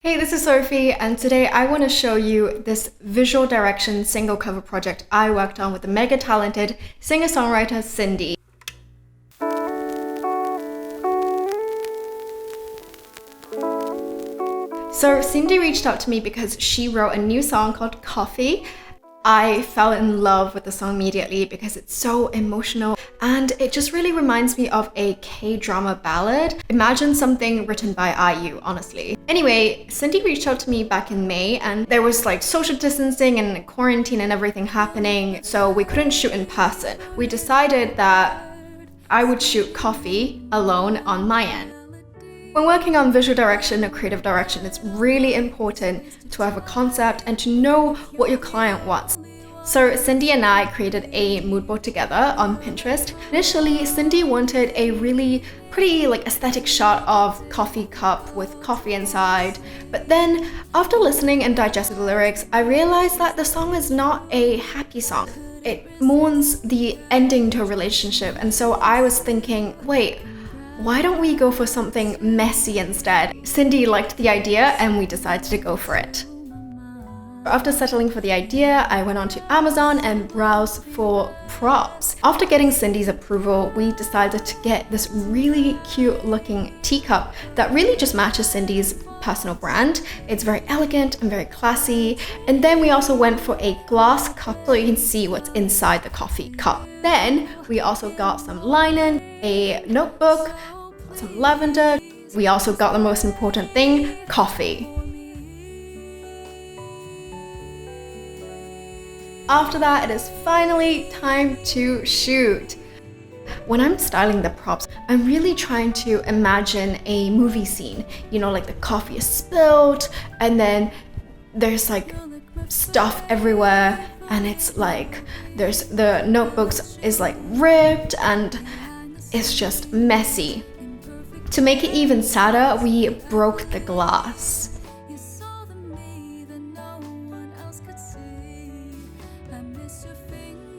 Hey, this is Sophie, and today I want to show you this visual direction single cover project I worked on with the mega talented singer-songwriter Cindy. So Cindy reached out to me because she wrote a new song called Coffee. I fell in love with the song immediately because it's so emotional and it just really reminds me of a K-drama ballad. Imagine something written by IU, honestly. Anyway, Cindy reached out to me back in May and there was like social distancing and quarantine and everything happening, so we couldn't shoot in person. We decided that I would shoot Coffee alone on my end. When working on visual direction or creative direction, it's really important to have a concept and to know what your client wants. So Cindy and I created a mood board together on Pinterest. Initially, Cindy wanted a really pretty aesthetic shot of coffee cup with coffee inside. But then after listening and digesting the lyrics, I realized that the song is not a happy song. It mourns the ending to a relationship. And so I was thinking, wait, why don't we go for something messy instead? Cindy liked the idea and we decided to go for it. After settling for the idea, I went onto Amazon and browsed for props. After getting Cindy's approval, we decided to get this really cute looking teacup that really just matches Cindy's personal brand. It's very elegant and very classy. And then we also went for a glass cup so you can see what's inside the coffee cup. Then we also got some linen, a notebook, some lavender. We also got the most important thing, coffee. After that, it is finally time to shoot. When I'm styling the props, I'm really trying to imagine a movie scene. You know, like the coffee is spilled and then there's like stuff everywhere and it's like the notebooks is like ripped and it's just messy. To make it even sadder, we broke the glass.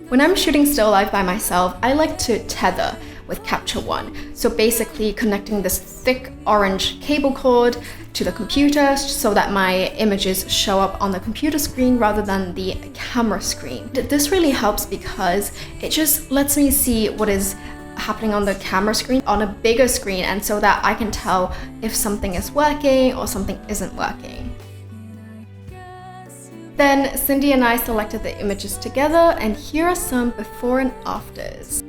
When I'm shooting still life by myself, I like to tether with Capture One. So basically connecting this thick orange cable cord to the computer so that my images show up on the computer screen rather than the camera screen. This really helps because it just lets me see what is happening on the camera screen on a bigger screen, and so that I can tell if something is working or something isn't working. Then Cindy and I selected the images together, and here are some before and afters.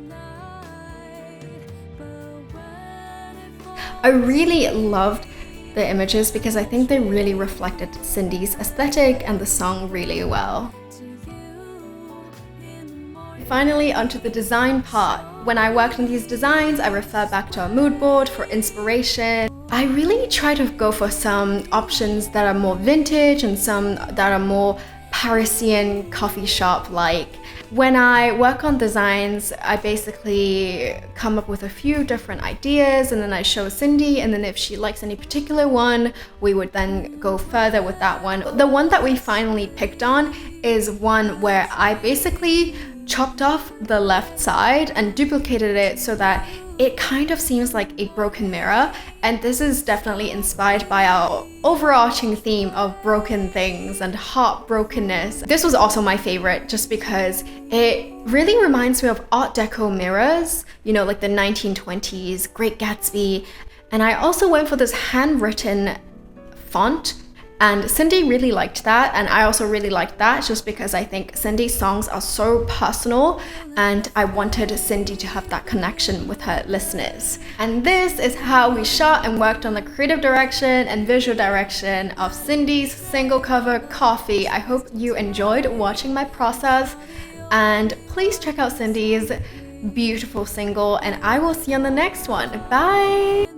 I really loved the images because I think they really reflected Cindy's aesthetic and the song really well. Finally, onto the design part. When I worked on these designs, I refer back to our mood board for inspiration. I really try to go for some options that are more vintage and some that are more Parisian coffee shop-like. When I work on designs, I basically come up with a few different ideas and then I show Cindy, and then if she likes any particular one, we would then go further with that one. The one that we finally picked on is one where I basically chopped off the left side and duplicated it so that it kind of seems like a broken mirror, and this is definitely inspired by our overarching theme of broken things and heartbrokenness. This was also my favorite just because it really reminds me of Art Deco mirrors, you know, like the 1920s, Great Gatsby. And I also went for this handwritten font. And Cindy really liked that, and I also really liked that just because I think Cindy's songs are so personal and I wanted Cindy to have that connection with her listeners. And this is how we shot and worked on the creative direction and visual direction of Cindy's single cover, Coffee. I hope you enjoyed watching my process, and please check out Cindy's beautiful single, and I will see you on the next one. Bye!